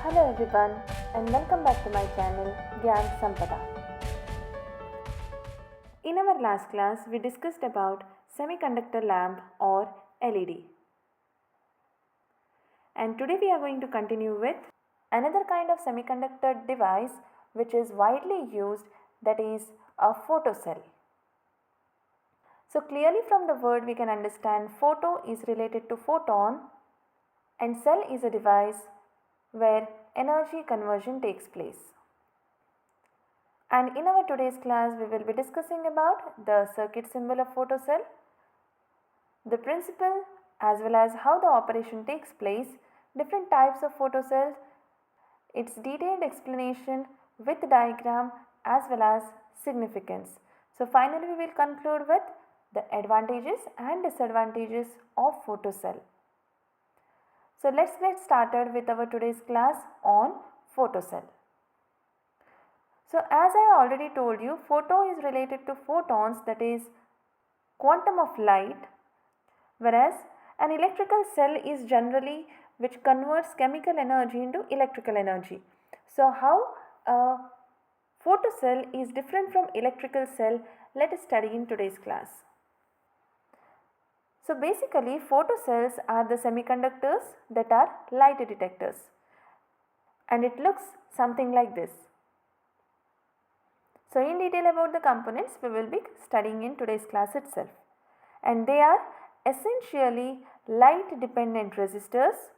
Hello everyone and welcome back to my channel Gyan Sampada. In our last class we discussed about semiconductor lamp or LED. And today we are going to continue with another kind of semiconductor device which is widely used, that is a photocell. So clearly from the word we can understand photo is related to photon and cell is a device where energy conversion takes place. And in our today's class we will be discussing about the circuit symbol of photocell, the principle as well as how the operation takes place, different types of photocells, its detailed explanation with diagram as well as significance. So finally we will conclude with the advantages and disadvantages of photocell. So let's get started with our today's class on photocell. So as I already told you, photo is related to photons, that is quantum of light, whereas an electrical cell is generally which converts chemical energy into electrical energy. So how a photocell is different from electrical cell, let us study in today's class. So basically photocells are the semiconductors that are light detectors, and it looks something like this. So in detail about the components we will be studying in today's class itself, and they are essentially light dependent resistors,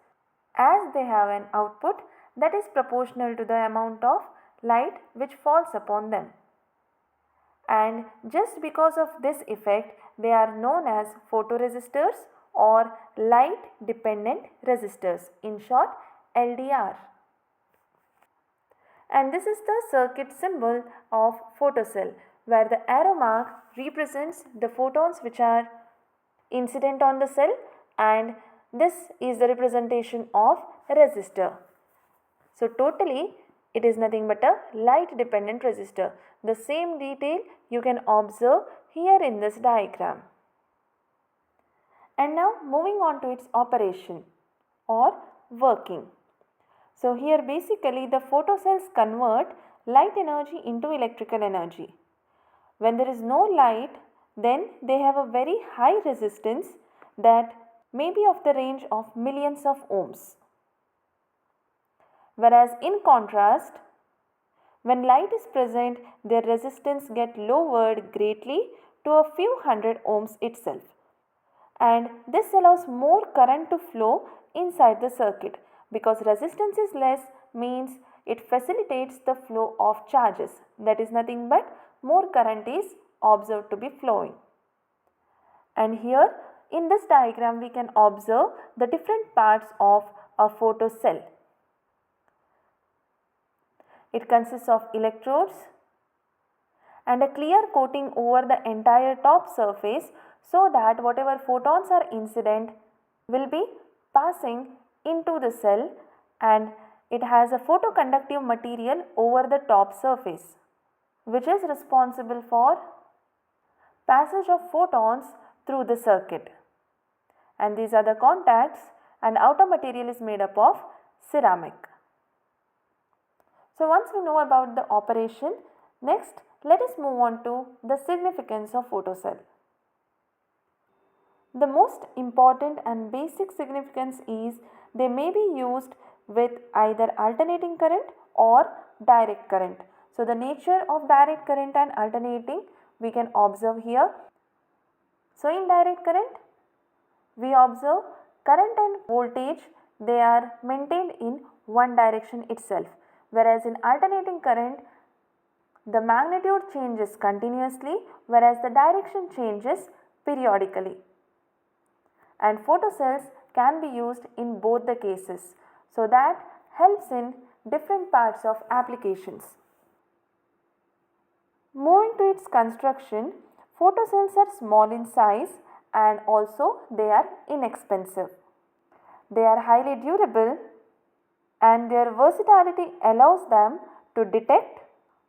as they have an output that is proportional to the amount of light which falls upon them. And just because of this effect they are known as photoresistors or light dependent resistors, in short LDR. And this is the circuit symbol of photocell, where the arrow mark represents the photons which are incident on the cell, and this is the representation of resistor. So totally it is nothing but a light dependent resistor. The same detail you can observe here in this diagram. And now moving on to its operation or working. So here basically the photocells convert light energy into electrical energy. When there is no light, then they have a very high resistance that may be of the range of millions of ohms. Whereas in contrast, when light is present, their resistance gets lowered greatly to a few hundred ohms itself. And this allows more current to flow inside the circuit, because resistance is less means it facilitates the flow of charges, that is nothing but more current is observed to be flowing. And here in this diagram we can observe the different parts of a photocell. It consists of electrodes and a clear coating over the entire top surface, so that whatever photons are incident will be passing into the cell, and it has a photoconductive material over the top surface which is responsible for passage of photons through the circuit. And these are the contacts, and outer material is made up of ceramic. So once we know about the operation, next let us move on to the significance of photocell. The most important and basic significance is they may be used with either alternating current or direct current. So the nature of direct current and alternating we can observe here. So in direct current we observe current and voltage, they are maintained in one direction itself, whereas in alternating current the magnitude changes continuously, whereas the direction changes periodically. And photocells can be used in both the cases, so that helps in different parts of applications. Moving to its construction, photocells are small in size and also they are inexpensive. They are highly durable, and their versatility allows them to detect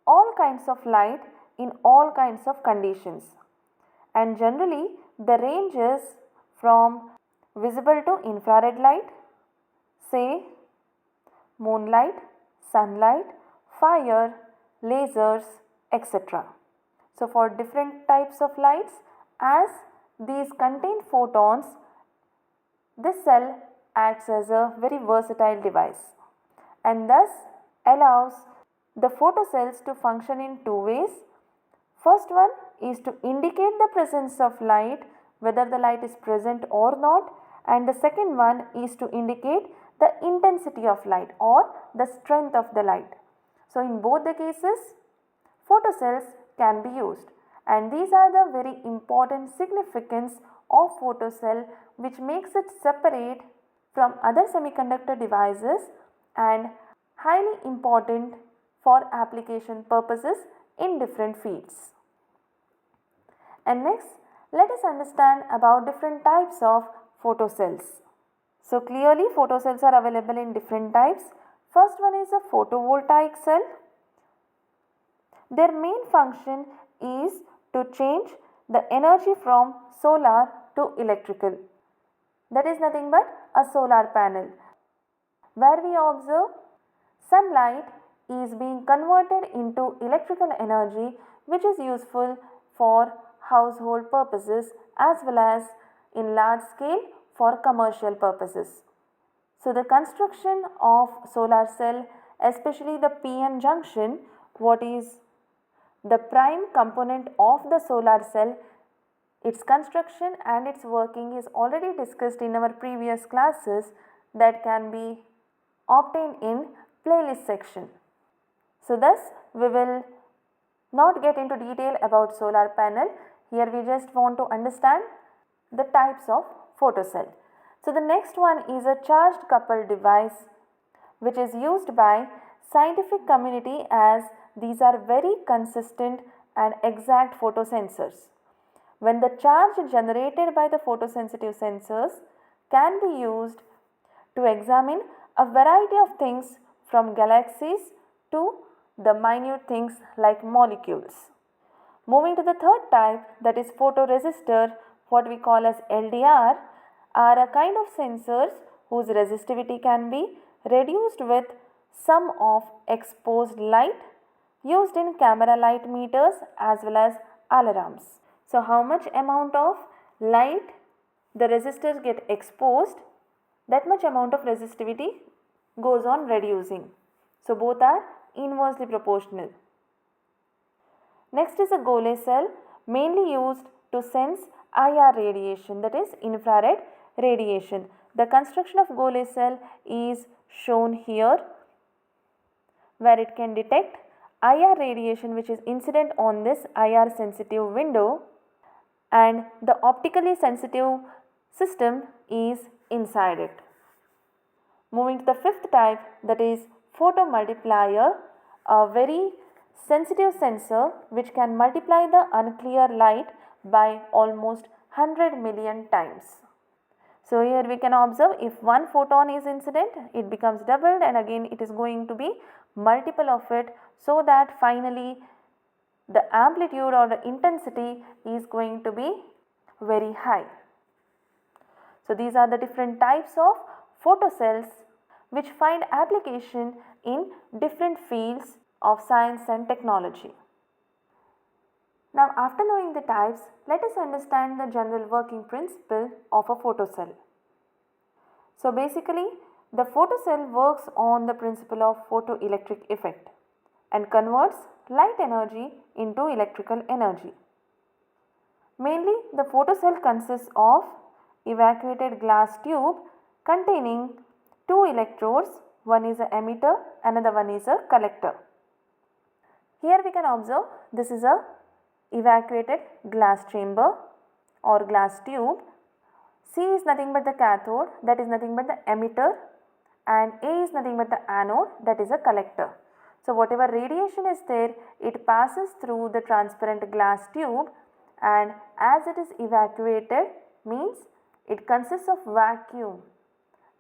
all kinds of light in all kinds of conditions. And generally the range is from visible to infrared light, say moonlight, sunlight, fire, lasers, etc. So for different types of lights, as these contain photons, this cell acts as a very versatile device and thus allows the photocells to function in two ways. First one is to indicate the presence of light, whether the light is present or not, and the second one is to indicate the intensity of light or the strength of the light. So in both the cases, photocells can be used, and these are the very important significance of photocell, which makes it separate from other semiconductor devices and highly important for application purposes in different fields. And next, let us understand about different types of photocells. So clearly photocells are available in different types. First one is a photovoltaic cell. Their main function is to change the energy from solar to electrical. That is nothing but a solar panel, where we observe sunlight is being converted into electrical energy, which is useful for household purposes as well as in large scale for commercial purposes. So the construction of solar cell, especially the PN junction, what is the prime component of the solar cell, its construction and its working is already discussed in our previous classes, that can be obtained in playlist section. So thus we will not get into detail about solar panel. Here we just want to understand the types of photocell. So the next one is a charged coupled device, which is used by scientific community as these are very consistent and exact photosensors. When the charge generated by the photosensitive sensors can be used to examine a variety of things from galaxies to the minute things like molecules. Moving to the third type, that is photoresistor, what we call as LDR, are a kind of sensors whose resistivity can be reduced with sum of exposed light used in camera light meters as well as alarms. So how much amount of light the resistors get exposed, that much amount of resistivity goes on reducing. So both are inversely proportional. Next is a Golay cell, mainly used to sense IR radiation, that is infrared radiation. The construction of Golay cell is shown here, where it can detect IR radiation which is incident on this IR sensitive window, and the optically sensitive system is inside it. Moving to the fifth type, that is photomultiplier, a very sensitive sensor which can multiply the unclear light by almost 100 million times. So here we can observe if one photon is incident, it becomes doubled and again it is going to be multiple of it, so that finally the amplitude or the intensity is going to be very high. So these are the different types of photocells which find application in different fields of science and technology. Now after knowing the types, let us understand the general working principle of a photocell. So basically the photocell works on the principle of photoelectric effect and converts light energy into electrical energy. Mainly the photocell consists of evacuated glass tube containing two electrodes, one is an emitter, another one is a collector. Here we can observe this is a evacuated glass chamber or glass tube. C is nothing but the cathode, that is nothing but the emitter, and A is nothing but the anode, that is a collector. So whatever radiation is there, it passes through the transparent glass tube, and as it is evacuated means it consists of vacuum.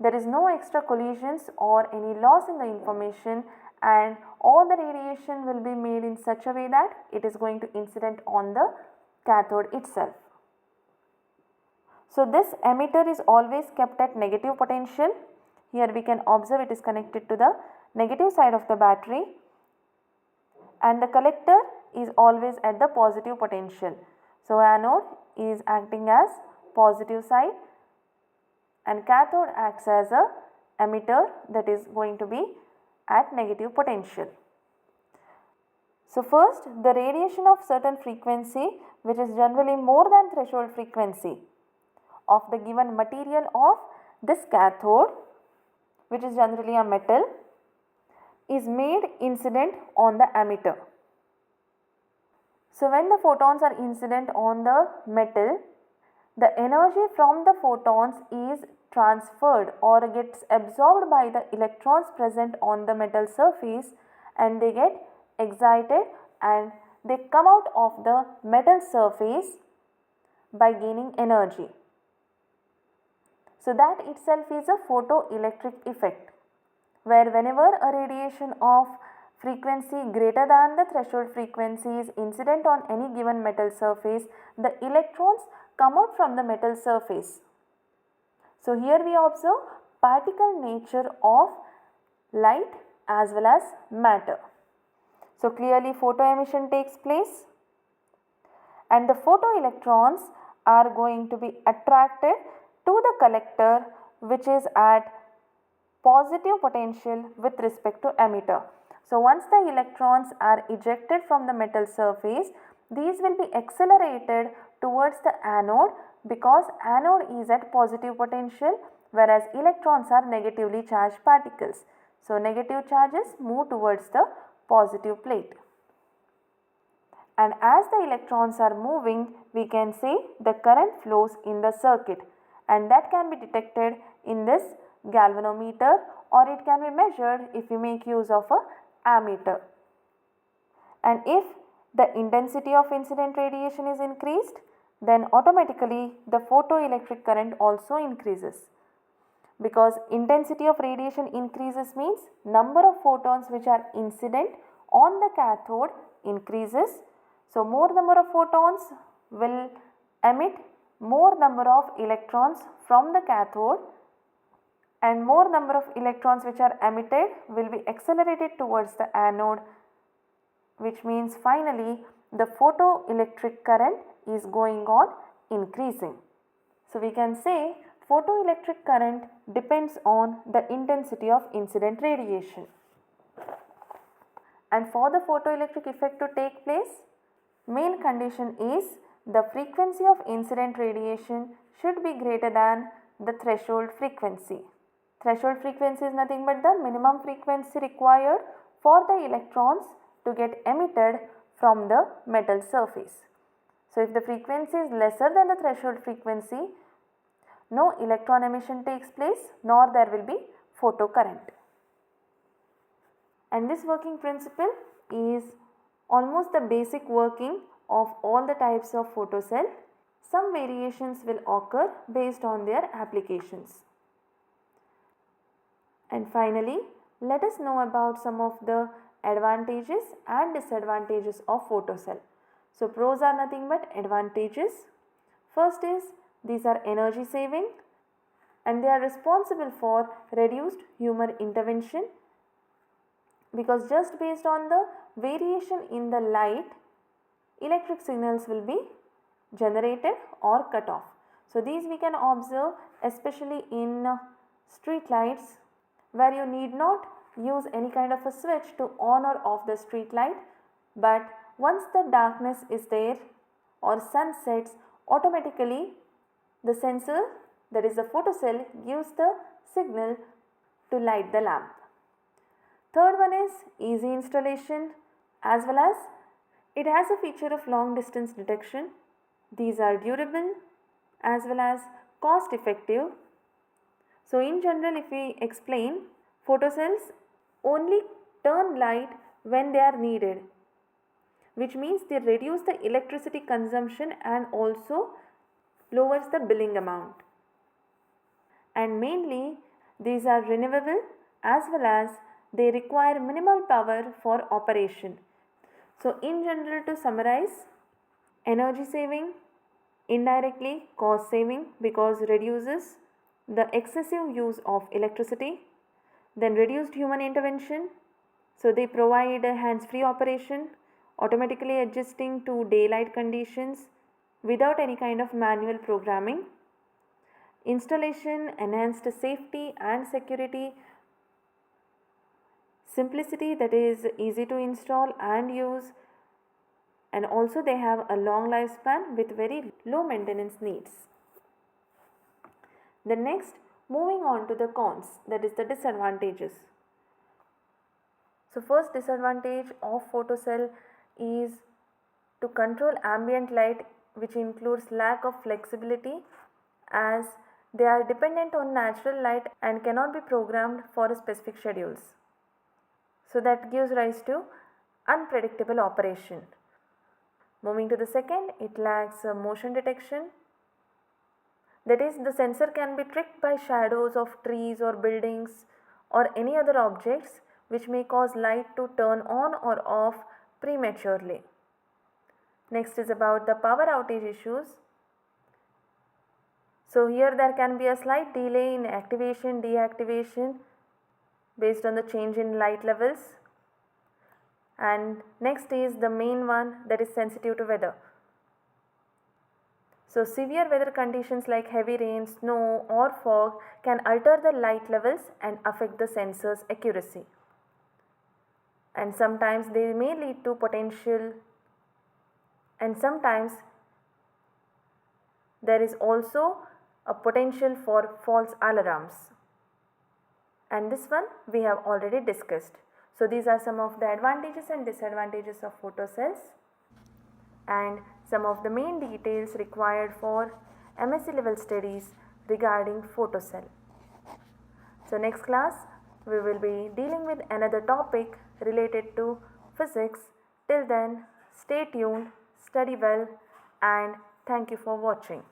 There is no extra collisions or any loss in the information, and all the radiation will be made in such a way that it is going to incident on the cathode itself. So this emitter is always kept at negative potential. Here we can observe it is connected to the negative side of the battery, and the collector is always at the positive potential. So anode is acting as positive side and cathode acts as a emitter, that is going to be at negative potential. So first, the radiation of certain frequency, which is generally more than threshold frequency of the given material of this cathode, which is generally a metal, is made incident on the emitter. So when the photons are incident on the metal, the energy from the photons is transferred or gets absorbed by the electrons present on the metal surface, and they get excited and they come out of the metal surface by gaining energy. So that itself is a photoelectric effect, where whenever a radiation of frequency greater than the threshold frequency is incident on any given metal surface, the electrons come out from the metal surface. So here we observe particle nature of light as well as matter. So clearly photoemission takes place, and the photoelectrons are going to be attracted to the collector, which is at positive potential with respect to emitter. So once the electrons are ejected from the metal surface, these will be accelerated towards the anode, because anode is at positive potential whereas electrons are negatively charged particles. So negative charges move towards the positive plate. And as the electrons are moving, we can say the current flows in the circuit, and that can be detected in this galvanometer, or it can be measured if we make use of a ammeter. And if the intensity of incident radiation is increased, then automatically the photoelectric current also increases, because intensity of radiation increases means number of photons which are incident on the cathode increases. So more number of photons will emit more number of electrons from the cathode, and more number of electrons which are emitted will be accelerated towards the anode, which means finally the photoelectric current is going on increasing. So we can say photoelectric current depends on the intensity of incident radiation. And for the photoelectric effect to take place, main condition is the frequency of incident radiation should be greater than the threshold frequency. Threshold frequency is nothing but the minimum frequency required for the electrons to get emitted from the metal surface. So if the frequency is lesser than the threshold frequency, no electron emission takes place, nor there will be photocurrent. And this working principle is almost the basic working of all the types of photocell. Some variations will occur based on their applications. And finally, let us know about some of the advantages and disadvantages of photocell. So pros are nothing but advantages. First is these are energy saving, and they are responsible for reduced human intervention, because just based on the variation in the light, electric signals will be generated or cut off. So these we can observe especially in street lights, where you need not use any kind of a switch to on or off the street light, but once the darkness is there or sun sets, automatically the sensor, that is the photocell, gives the signal to light the lamp. Third one is easy installation, as well as it has a feature of long distance detection. These are durable as well as cost effective. So in general, if we explain, photocells only turn light when they are needed, which means they reduce the electricity consumption and also lowers the billing amount. And mainly these are renewable, as well as they require minimal power for operation. So in general, to summarize, energy saving, indirectly cost saving because reduces the excessive use of electricity, then reduced human intervention. So they provide a hands-free operation, automatically adjusting to daylight conditions without any kind of manual programming. Installation enhanced safety and security, simplicity, that is easy to install and use, and also they have a long lifespan with very low maintenance needs. The next, moving on to the cons, that is the disadvantages. So first disadvantage of photocell is to control ambient light, which includes lack of flexibility as they are dependent on natural light and cannot be programmed for specific schedules. So that gives rise to unpredictable operation. Moving to the second, it lacks motion detection. That is, the sensor can be tricked by shadows of trees or buildings or any other objects which may cause light to turn on or off prematurely. Next is about the power outage issues. So here there can be a slight delay in activation, deactivation based on the change in light levels. And next is the main one, that is sensitive to weather. So severe weather conditions like heavy rain, snow or fog can alter the light levels and affect the sensor's accuracy. And sometimes they may lead to potential, and sometimes there is also a potential for false alarms. And this one we have already discussed. So these are some of the advantages and disadvantages of photocells and some of the main details required for MSc level studies regarding photocell. So next class we will be dealing with another topic related to physics. Till then, stay tuned, study well, and thank you for watching.